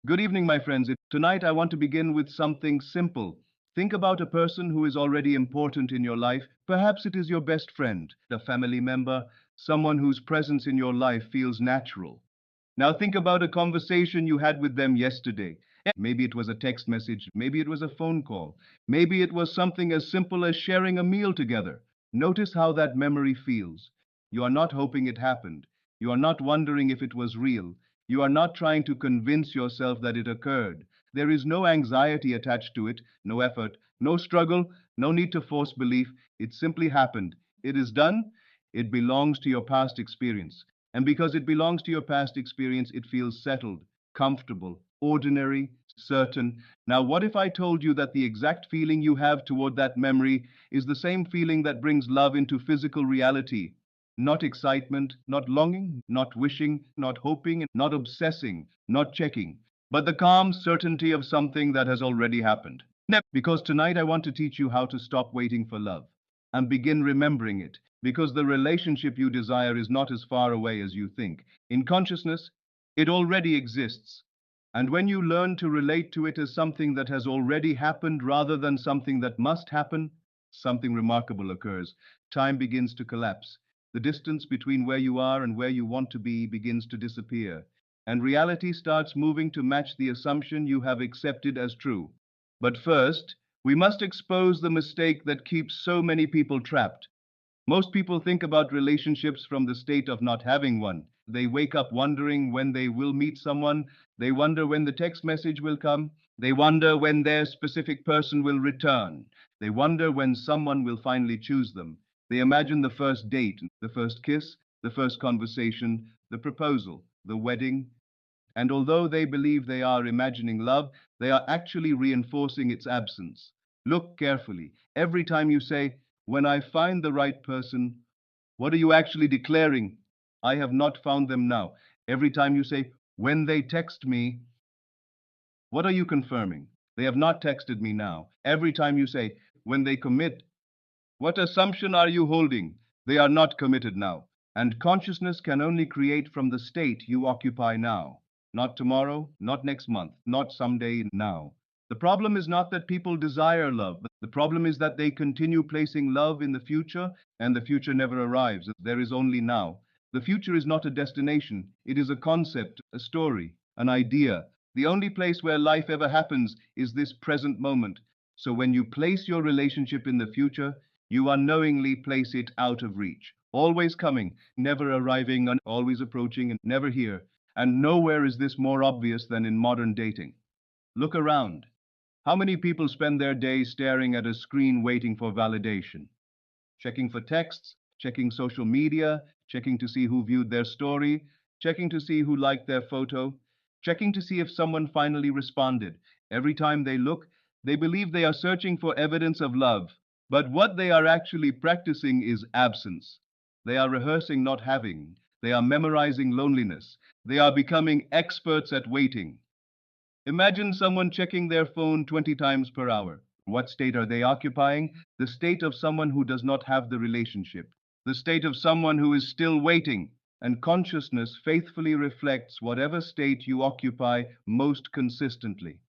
Good evening, my friends. Tonight I want to begin with something simple. Think about a person who is already important in your life. Perhaps it is your best friend, a family member, someone whose presence in your life feels natural. Now think about a conversation you had with them yesterday. Maybe it was a text message, maybe it was a phone call, maybe it was something as simple as sharing a meal together. Notice how that memory feels. You are not hoping it happened. You are not wondering if it was real. You are not trying to convince yourself that it occurred. There is no anxiety attached to it, no effort, no struggle, no need to force belief. It simply happened. It is done. It belongs to your past experience. And because it belongs to your past experience, it feels settled, comfortable, ordinary, certain. Now, what if I told you that the exact feeling you have toward that memory is the same feeling that brings love into physical reality? Not excitement, not longing, not wishing, not hoping, not obsessing, not checking, but the calm certainty of something that has already happened. Because tonight I want to teach you how to stop waiting for love and begin remembering it, because the relationship you desire is not as far away as you think. In consciousness, it already exists. And when you learn to relate to it as something that has already happened rather than something that must happen, something remarkable occurs. Time begins to collapse. The distance between where you are and where you want to be begins to disappear. And reality starts moving to match the assumption you have accepted as true. But first, we must expose the mistake that keeps so many people trapped. Most people think about relationships from the state of not having one. They wake up wondering when they will meet someone. They wonder when the text message will come. They wonder when their specific person will return. They wonder when someone will finally choose them. They imagine the first date, the first kiss, the first conversation, the proposal, the wedding. And although they believe they are imagining love, they are actually reinforcing its absence. Look carefully. Every time you say, "When I find the right person," what are you actually declaring? I have not found them now. Every time you say, "When they text me," what are you confirming? They have not texted me now. Every time you say, "When they commit," what assumption are you holding? They are not committed now. And consciousness can only create from the state you occupy now. Not tomorrow, not next month, not someday, now. The problem is not that people desire love, but the problem is that they continue placing love in the future, and the future never arrives. There is only now. The future is not a destination, it is a concept, a story, an idea. The only place where life ever happens is this present moment. So when you place your relationship in the future, you unknowingly place it out of reach. Always coming, never arriving, and always approaching, and never here. And nowhere is this more obvious than in modern dating. Look around. How many people spend their days staring at a screen waiting for validation? Checking for texts, checking social media, checking to see who viewed their story, checking to see who liked their photo, checking to see if someone finally responded. Every time they look, they believe they are searching for evidence of love. But what they are actually practicing is absence. They are rehearsing not having. They are memorizing loneliness. They are becoming experts at waiting. Imagine someone checking their phone 20 times per hour. What state are they occupying? The state of someone who does not have the relationship, the state of someone who is still waiting. And consciousness faithfully reflects whatever state you occupy most consistently.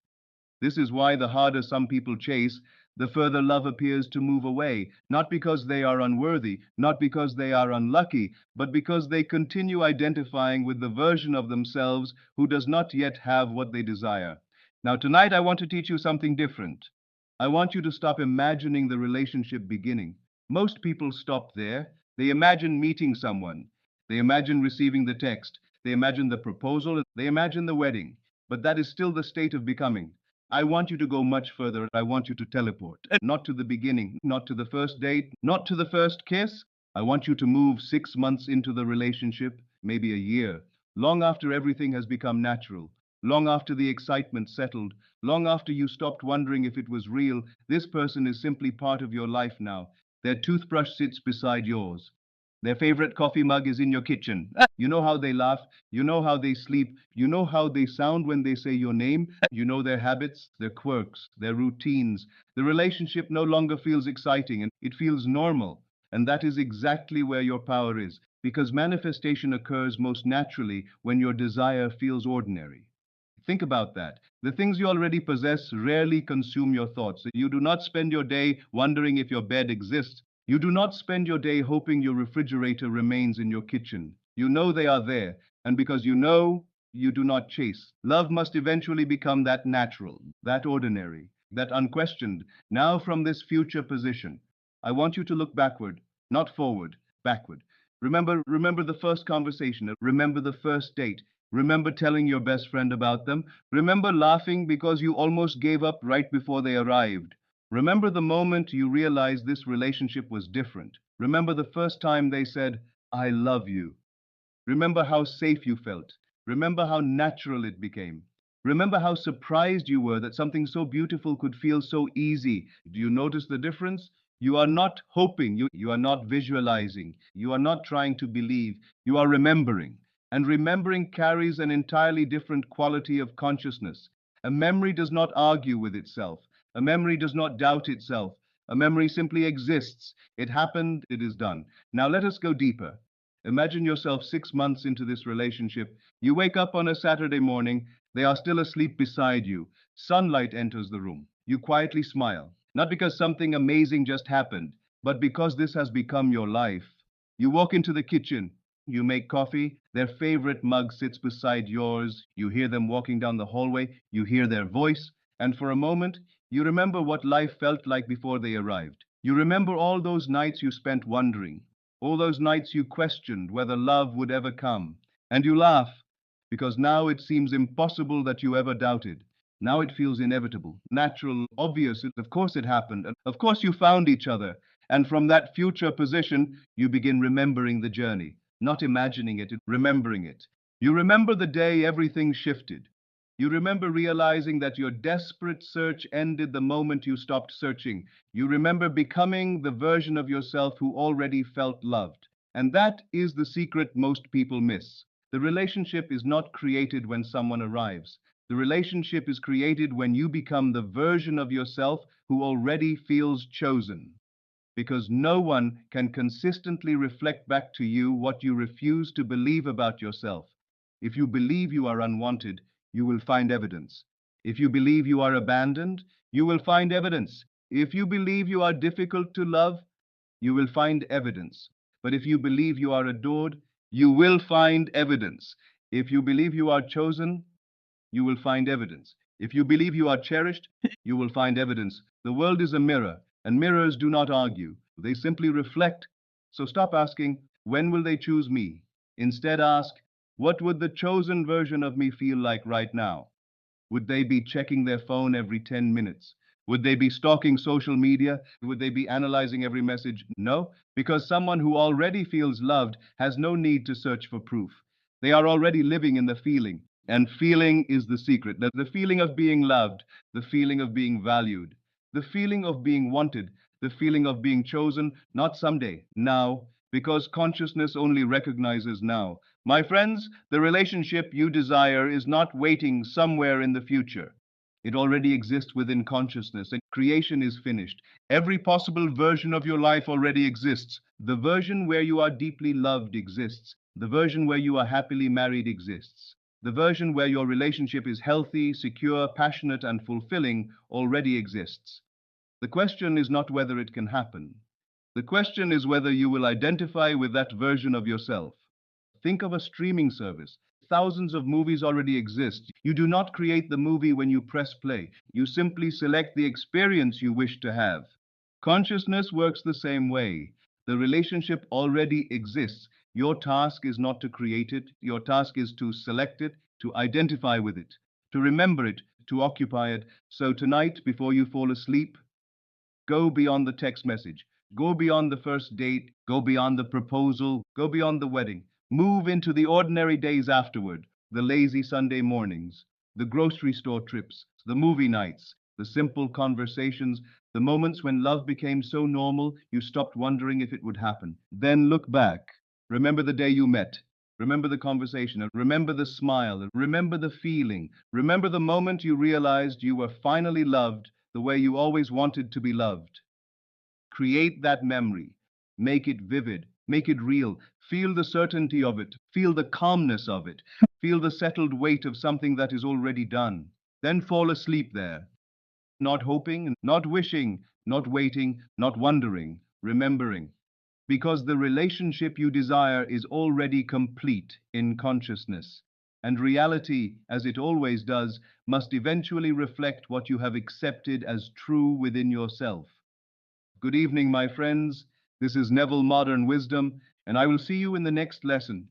This is why the harder some people chase, the further love appears to move away, not because they are unworthy, not because they are unlucky, but because they continue identifying with the version of themselves who does not yet have what they desire. Now, tonight I want to teach you something different. I want you to stop imagining the relationship beginning. Most people stop there. They imagine meeting someone. They imagine receiving the text. They imagine the proposal. They imagine the wedding. But that is still the state of becoming. I want you to go much further. I want you to teleport. Not to the beginning, not to the first date, not to the first kiss. I want you to move 6 months into the relationship, maybe a year, long after everything has become natural, long after the excitement settled, long after you stopped wondering if it was real. This person is simply part of your life now. Their toothbrush sits beside yours. Their favorite coffee mug is in your kitchen. You know how they laugh. You know how they sleep. You know how they sound when they say your name. You know their habits, their quirks, their routines. The relationship no longer feels exciting and it feels normal. And that is exactly where your power is, because manifestation occurs most naturally when your desire feels ordinary. Think about that. The things you already possess rarely consume your thoughts. You do not spend your day wondering if your bed exists. You do not spend your day hoping your refrigerator remains in your kitchen. You know they are there, and because you know, you do not chase. Love must eventually become that natural, that ordinary, that unquestioned. Now, from this future position, I want you to look backward, not forward, backward. Remember the first conversation. Remember the first date. Remember telling your best friend about them. Remember laughing because you almost gave up right before they arrived. Remember the moment you realized this relationship was different. Remember the first time they said, I love you. Remember how safe you felt. Remember how natural it became. Remember how surprised you were that something so beautiful could feel so easy. Do you notice the difference? You are not hoping, you are not visualizing, you are not trying to believe, you are remembering. And remembering carries an entirely different quality of consciousness. A memory does not argue with itself. A memory does not doubt itself. A memory simply exists. It happened, it is done. Now let us go deeper. Imagine yourself 6 months into this relationship. You wake up on a Saturday morning. They are still asleep beside you. Sunlight enters the room. You quietly smile, not because something amazing just happened, but because this has become your life. You walk into the kitchen. You make coffee. Their favorite mug sits beside yours. You hear them walking down the hallway. You hear their voice. And for a moment, you remember what life felt like before they arrived. You remember all those nights you spent wondering, all those nights you questioned whether love would ever come. And you laugh, because now it seems impossible that you ever doubted. Now it feels inevitable, natural, obvious. Of course it happened. And of course you found each other. And from that future position, you begin remembering the journey, not imagining it, remembering it. You remember the day everything shifted. You remember realizing that your desperate search ended the moment you stopped searching. You remember becoming the version of yourself who already felt loved. And that is the secret most people miss. The relationship is not created when someone arrives. The relationship is created when you become the version of yourself who already feels chosen. Because no one can consistently reflect back to you what you refuse to believe about yourself. If you believe you are unwanted, you will find evidence. If you believe you are abandoned, you will find evidence. If you believe you are difficult to love, you will find evidence. But if you believe you are adored, you will find evidence. If you believe you are chosen, you will find evidence. If you believe you are cherished, you will find evidence. The world is a mirror, and mirrors do not argue. They simply reflect. So stop asking, when will they choose me? Instead ask, what would the chosen version of me feel like right now? Would they be checking their phone every 10 minutes? Would they be stalking social media? Would they be analyzing every message? No, because someone who already feels loved has no need to search for proof. They are already living in the feeling, and feeling is the secret. The feeling of being loved, the feeling of being valued, the feeling of being wanted, the feeling of being chosen, not someday, now, because consciousness only recognizes now. My friends, the relationship you desire is not waiting somewhere in the future. It already exists within consciousness, and creation is finished. Every possible version of your life already exists. The version where you are deeply loved exists. The version where you are happily married exists. The version where your relationship is healthy, secure, passionate, and fulfilling already exists. The question is not whether it can happen. The question is whether you will identify with that version of yourself. Think of a streaming service. Thousands of movies already exist. You do not create the movie when you press play. You simply select the experience you wish to have. Consciousness works the same way. The relationship already exists. Your task is not to create it. Your task is to select it, to identify with it, to remember it, to occupy it. So tonight, before you fall asleep, go beyond the text message. Go beyond the first date. Go beyond the proposal. Go beyond the wedding. Move into the ordinary days afterward, the lazy Sunday mornings, the grocery store trips, the movie nights, the simple conversations, the moments when love became so normal you stopped wondering if it would happen. Then look back. Remember the day you met. Remember the conversation. Remember the smile. Remember the feeling. Remember the moment you realized you were finally loved the way you always wanted to be loved. Create that memory. Make it vivid. Make it real. Feel the certainty of it. Feel the calmness of it. Feel the settled weight of something that is already done. Then fall asleep there, not hoping, not wishing, not waiting, not wondering, remembering. Because the relationship you desire is already complete in consciousness. And reality, as it always does, must eventually reflect what you have accepted as true within yourself. Good evening, my friends. This is Neville Modern Wisdom, and I will see you in the next lesson.